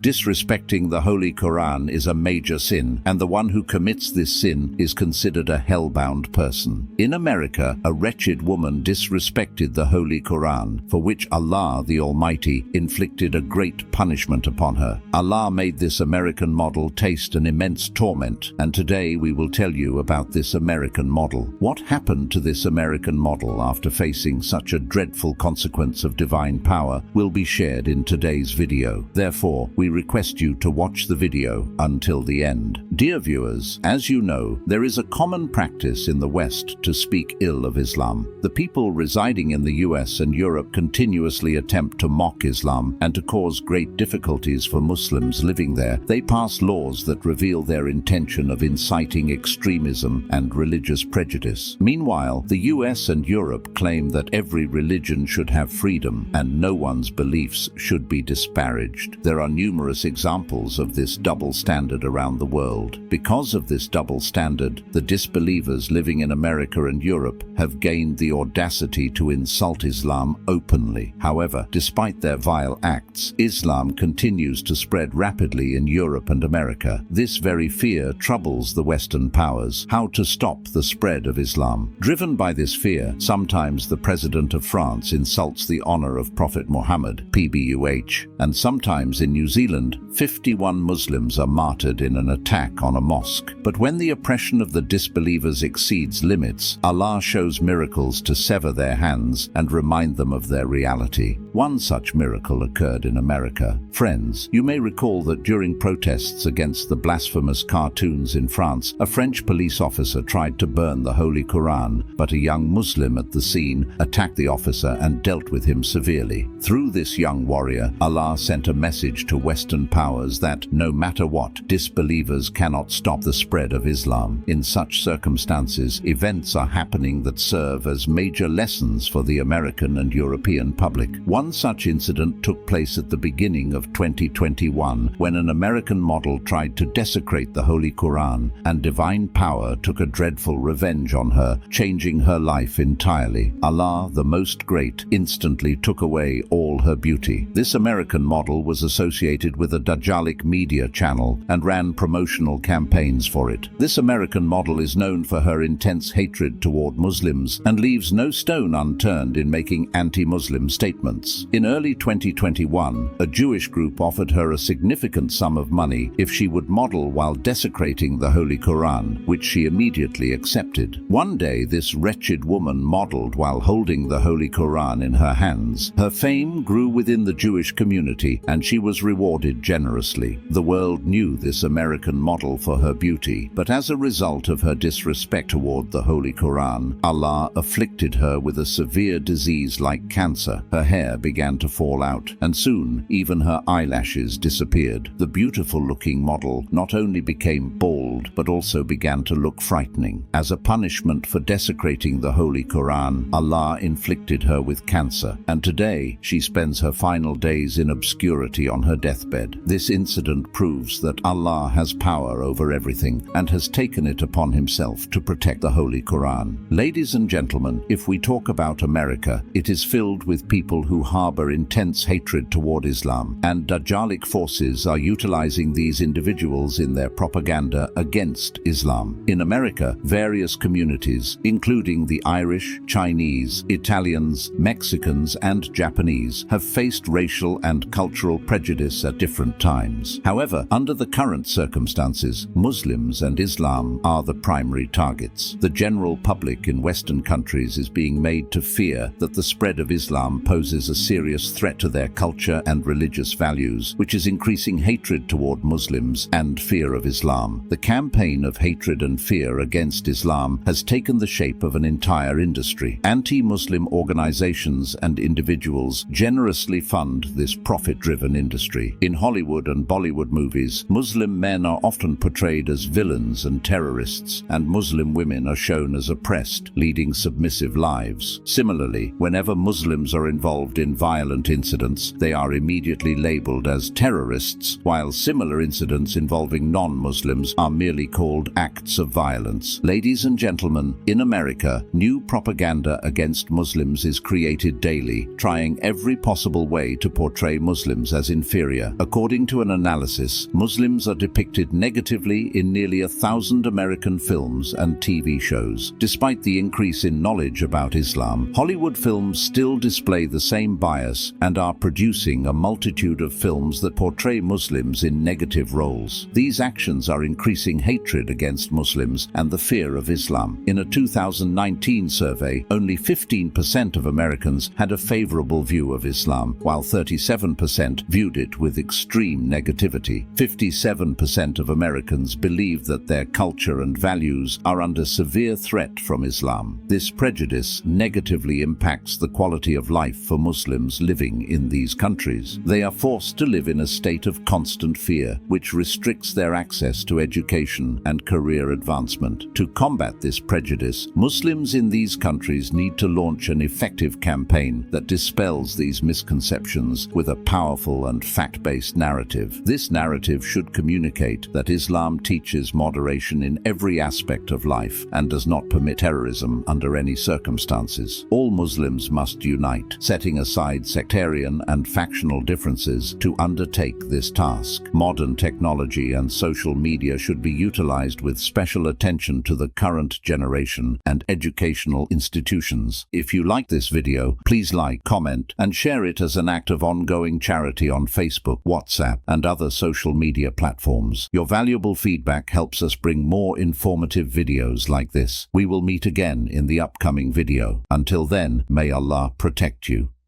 Disrespecting the Holy Quran is a major sin, and the one who commits this sin is considered a hell-bound person. In America, a wretched woman disrespected the Holy Quran, for which Allah the Almighty inflicted a great punishment upon her. Allah made this American model taste an immense torment, and today we will tell you about this American model. What happened to this American model after facing such a dreadful consequence of divine power will be shared in today's video. Therefore, we request you to watch the video until the end. Dear viewers, as you know, there is a common practice in the West to speak ill of Islam. The people residing in the US and Europe continuously attempt to mock Islam and to cause great difficulties for Muslims living there. They pass laws that reveal their intention of inciting extremism and religious prejudice. Meanwhile, the US and Europe claim that every religion should have freedom and no one's beliefs should be disparaged. There are numerous examples of this double standard around the world. Because of this double standard, the disbelievers living in America and Europe have gained the audacity to insult Islam openly. However, despite their vile acts, Islam continues to spread rapidly in Europe and America. This very fear troubles the Western powers. How to stop the spread of Islam? Driven by this fear, sometimes the President of France insults the honor of Prophet Muhammad, PBUH, and sometimes in New Zealand, 51 Muslims are martyred in an attack on a mosque. But when the oppression of the disbelievers exceeds limits, Allah shows miracles to sever their hands and remind them of their reality. One such miracle occurred in America. Friends, you may recall that during protests against the blasphemous cartoons in France, a French police officer tried to burn the Holy Quran, but a young Muslim at the scene attacked the officer and dealt with him severely. Through this young warrior, Allah sent a message to Western powers that, no matter what, disbelievers cannot stop the spread of Islam. In such circumstances, events are happening that serve as major lessons for the American and European public. One such incident took place at the beginning of 2021, when an American model tried to desecrate the Holy Quran, and divine power took a dreadful revenge on her, changing her life entirely. Allah, the Most Great, instantly took away all her beauty. This American model was associated with a Dajjalic media channel and ran promotional campaigns for it. This American model is known for her intense hatred toward Muslims and leaves no stone unturned in making anti-Muslim statements. In early 2021, a Jewish group offered her a significant sum of money if she would model while desecrating the Holy Quran, which she immediately accepted. One day, this wretched woman modeled while holding the Holy Quran in her hands. Her fame grew within the Jewish community, and she was rewarded generously. The world knew this American model for her beauty, but as a result of her disrespect toward the Holy Quran, Allah afflicted her with a severe disease like cancer. Her hair began to fall out, and soon even her eyelashes disappeared. The beautiful-looking model not only became bald, but also began to look frightening. As a punishment for desecrating the Holy Quran, Allah inflicted her with cancer, and today she spends her final days in obscurity on her deathbed. This incident proves that Allah has power over everything and has taken it upon himself to protect the Holy Quran. Ladies and gentlemen, if we talk about America, it is filled with people who harbor intense hatred toward Islam, and Dajjalic forces are utilizing these individuals in their propaganda against Islam. In America, various communities, including the Irish, Chinese, Italians, Mexicans, and Japanese, have faced racial and cultural prejudice at different times. However, under the current circumstances, Muslims and Islam are the primary targets. The general public in Western countries is being made to fear that the spread of Islam poses a serious threat to their culture and religious values, which is increasing hatred toward Muslims and fear of Islam. The campaign of hatred and fear against Islam has taken the shape of an entire industry. Anti-Muslim organizations and individuals generously fund this profit-driven industry. In Hollywood and Bollywood movies, Muslim men are often often portrayed as villains and terrorists, and Muslim women are shown as oppressed, leading submissive lives. Similarly, whenever Muslims are involved in violent incidents, they are immediately labeled as terrorists, while similar incidents involving non-Muslims are merely called acts of violence. Ladies and gentlemen, in America, new propaganda against Muslims is created daily, trying every possible way to portray Muslims as inferior. According to an analysis, Muslims are depicted negatively in nearly 1,000 American films and TV shows. Despite the increase in knowledge about Islam, Hollywood films still display the same bias and are producing a multitude of films that portray Muslims in negative roles. These actions are increasing hatred against Muslims and the fear of Islam. In a 2019 survey, only 15% of Americans had a favorable view of Islam, while 37% viewed it with extreme negativity. 57% of Americans believe that their culture and values are under severe threat from Islam. This prejudice negatively impacts the quality of life for Muslims living in these countries. They are forced to live in a state of constant fear, which restricts their access to education and career advancement. To combat this prejudice, Muslims in these countries need to launch an effective campaign that dispels these misconceptions with a powerful and fact-based narrative. This narrative should communicate that Islam teaches moderation in every aspect of life and does not permit terrorism under any circumstances. All Muslims must unite, setting aside sectarian and factional differences to undertake this task. Modern technology and social media should be utilized with special attention to the current generation and educational institutions. If you like this video, please like, comment, and share it as an act of ongoing charity on Facebook, WhatsApp, and other social media platforms. Your valuable feedback helps us bring more informative videos like this. We will meet again in the upcoming video. Until then, may Allah protect you.